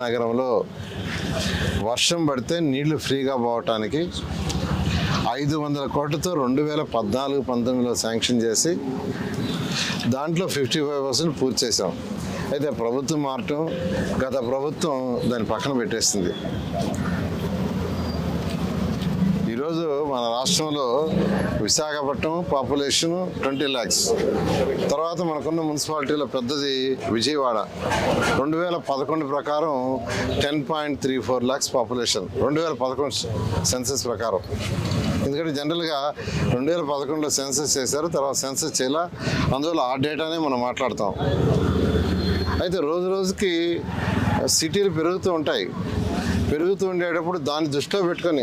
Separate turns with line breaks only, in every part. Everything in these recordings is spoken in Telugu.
నగరంలో వర్షం పడితే నీళ్లు ఫ్రీగా పోవటానికి 500 కోట్లతో 2014-19లో శాంక్షన్ చేసి దాంట్లో 55% పూర్తి చేసాం. అయితే ప్రభుత్వం మారటం, గత ప్రభుత్వం దాన్ని పక్కన పెట్టేస్తుంది. ఈరోజు మన రాష్ట్రంలో విశాఖపట్నం పాపులేషన్ 20 lakhs. తర్వాత మనకున్న మున్సిపాలిటీలో పెద్దది విజయవాడ. 2011 ప్రకారం 10.34 lakhs పాపులేషన్, 2011 సెన్సస్ ప్రకారం. ఎందుకంటే జనరల్గా 2011లో సెన్సస్ చేశారు, తర్వాత సెన్సస్ చేయాల, అందువల్ల ఆ డేటానే మనం మాట్లాడతాం. అయితే రోజు రోజుకి సిటీలు పెరుగుతూ ఉంటాయి. పెరుగుతూ ఉండేటప్పుడు దాన్ని దృష్టిలో పెట్టుకొని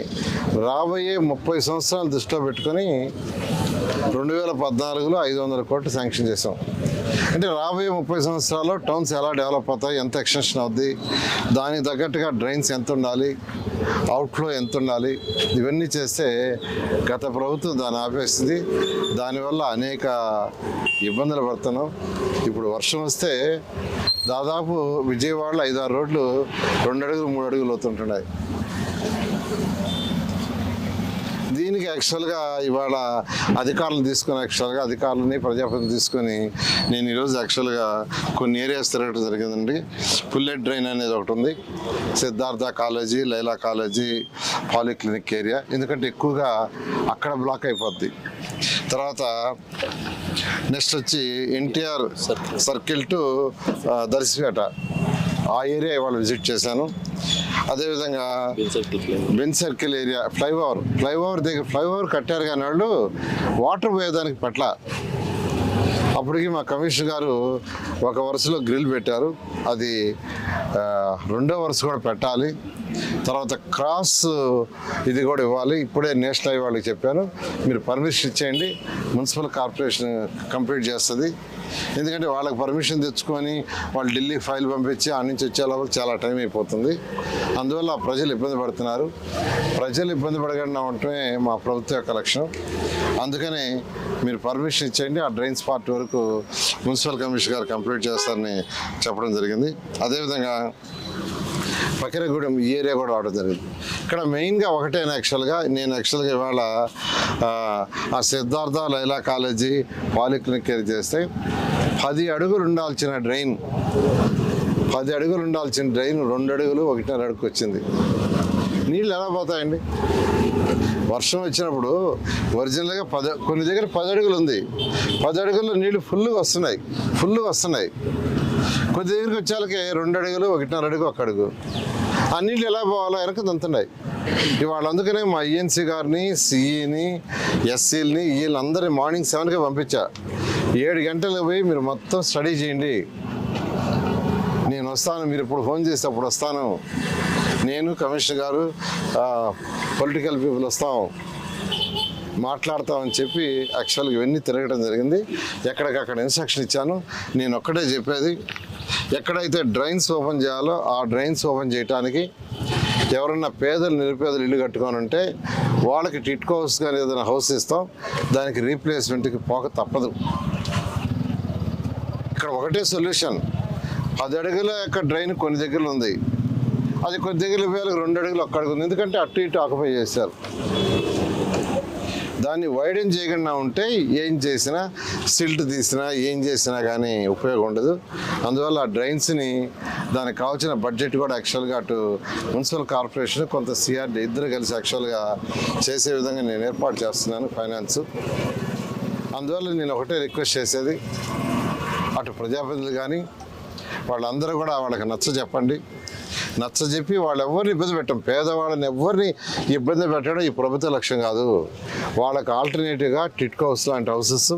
రాబోయే 30 సంవత్సరాలు దృష్టిలో పెట్టుకొని 2014లో 500 కోట్లు శాంక్షన్ చేసాం. అంటే రాబోయే 30 సంవత్సరాల్లో టౌన్స్ ఎలా డెవలప్ అవుతాయి, ఎంత ఎక్స్టెన్షన్ అవుద్ది, దానికి తగ్గట్టుగా డ్రైన్స్ ఎంత ఉండాలి, అవుట్ఫ్లో ఎంత ఉండాలి, ఇవన్నీ చేస్తే గత ప్రభుత్వం దాన్ని ఆపేసింది. దానివల్ల అనేక ఇబ్బందులు పడుతున్నాం. ఇప్పుడు వర్షం వస్తే దాదాపు విజయవాడలో 5-6 రోడ్లు 2 అడుగులు 3 అడుగులు లోతుంటున్నాయి. దీనికి యాక్చువల్గా ఇవాళ అధికారులని ప్రజాప్రతినిధులు తీసుకొని నేను ఈరోజు యాక్చువల్గా కొన్ని ఏరియాస్ తిరగడం జరిగిందండి. పుల్లెట్ డ్రైన్ అనేది ఒకటి ఉంది, Siddhartha college, Laila college, polyclinic area. ఎందుకంటే ఎక్కువగా అక్కడ బ్లాక్ అయిపోద్ది. తర్వాత నెక్స్ట్ వచ్చి ఎన్టీఆర్ సర్కిల్ టు దర్శిపేట, ఆ ఏరియా ఇవాళ విజిట్ చేశాను. అదేవిధంగా బెన్ సర్కిల్ ఏరియా, ఫ్లైఓవర్ కట్టారు కానీ వాళ్ళు వాటర్ పోయేదానికి పట్ల. అప్పటికి మా కమిషనర్ గారు ఒక వరుసలో గ్రిల్ పెట్టారు, అది 2వ వరుస కూడా పెట్టాలి. తర్వాత క్రాస్ ఇది కూడా ఇవ్వాలి. ఇప్పుడే నేషనల్ హైవే వాళ్ళకి చెప్పాను, మీరు పర్మిషన్ ఇచ్చేయండి, మున్సిపల్ కార్పొరేషన్ కంప్లీట్ చేస్తుంది. ఎందుకంటే వాళ్ళకి పర్మిషన్ తెచ్చుకొని వాళ్ళు ఢిల్లీ ఫైల్ పంపించి ఆ నుంచి వచ్చేలోపు చాలా టైం అయిపోతుంది. అందువల్ల ప్రజలు ఇబ్బంది పడుతున్నారు. ప్రజలు ఇబ్బంది పడకుండా ఉండటమే మా ప్రభుత్వం యొక్క లక్ష్యం. అందుకని మీరు పర్మిషన్ ఇచ్చేయండి, ఆ డ్రైన్స్ పార్ట్ వరకు మున్సిపల్ కమిషనర్ గారు కంప్లీట్ చేస్తారని చెప్పడం జరిగింది. అదేవిధంగా పకిరగూడెం ఈ ఏరియా కూడా రావడం జరిగింది. ఇక్కడ మెయిన్గా ఒకటే నేను యాక్చువల్గా ఇవాళ ఆ Siddhartha Laila college polyclinic area చేస్తే 10 అడుగులు ఉండాల్సిన డ్రైన్ 2 అడుగులు 1.5 అడుగు వచ్చింది. నీళ్ళు ఎలా పోతాయండి? వర్షం వచ్చినప్పుడు ఒరిజినల్గా కొన్ని దగ్గర 10 అడుగులు ఉంది, 10 అడుగుల్లో నీళ్ళు ఫుల్గా వస్తున్నాయి. కొద్ది దగ్గరికి వచ్చేళ్ళకి 2 అడుగులు 1.5 అడుగు 1 అడుగు. ఆ నీళ్ళు ఎలా పోవాలో వెనక దంతున్నాయి. ఇవాళ అందుకనే మా ఈఎన్సీ గారిని, సిఈని, ఎస్సీలని, వీళ్ళందరినీ మార్నింగ్ 7కే పంపించా. 7 గంటలకు పోయి మీరు మొత్తం స్టడీ చేయండి, నేను వస్తాను, మీరు ఇప్పుడు ఫోన్ చేస్తే అప్పుడు వస్తాను, నేను కమిషనర్ గారు పొలిటికల్ పీపుల్ వస్తాం, మాట్లాడతామని చెప్పి యాక్చువల్గా ఇవన్నీ తిరగడం జరిగింది. ఎక్కడికక్కడ ఇన్స్ట్రక్షన్ ఇచ్చాను. నేను ఒక్కటే చెప్పేది, ఎక్కడైతే డ్రైన్స్ ఓపెన్ చేయాలో ఆ డ్రైన్స్ ఓపెన్ చేయడానికి ఎవరన్నా నిరుపేదలు ఇల్లు కట్టుకొని ఉంటే వాళ్ళకి టిట్కో హౌస్ కానీ ఏదైనా హౌస్ ఇస్తాం, దానికి రీప్లేస్మెంట్కి పోక తప్పదు. ఇక్కడ ఒకటే సొల్యూషన్, 10 అడుగుల యొక్క డ్రైన్ కొన్ని దగ్గరలు ఉంది, అది కొన్ని దగ్గర 2 అడుగులు 1 అడుగు ఉంది. ఎందుకంటే అటు ఇటు ఆక్యుపై చేశారు. దాన్ని వైడెన్ చేయకుండా ఉంటే ఏం చేసినా, సిల్ట్ తీసినా, ఏం చేసినా కానీ ఉపయోగం ఉండదు. అందువల్ల ఆ డ్రైన్స్ని దానికి కావాల్సిన బడ్జెట్ కూడా యాక్చువల్గా అటు మున్సిపల్ కార్పొరేషన్, కొంత సిఆర్డీ ఇద్దరు కలిసి యాక్చువల్గా చేసే విధంగా నేను ఏర్పాటు చేస్తున్నాను ఫైనాన్స్. అందువల్ల నేను ఒకటే రిక్వెస్ట్ చేసేది, అటు ప్రజాప్రతినిధులు కానీ వాళ్ళందరూ కూడా వాళ్ళకి నచ్చజెప్పి వాళ్ళు ఎవరిని ఇబ్బంది పెట్టం, పేదవాళ్ళని ఎవరిని ఇబ్బంది పెట్టడం ఈ ప్రభుత్వ లక్ష్యం కాదు. వాళ్ళకి ఆల్టర్నేటివ్గా టిట్కో హౌస్ లాంటి హౌసెస్,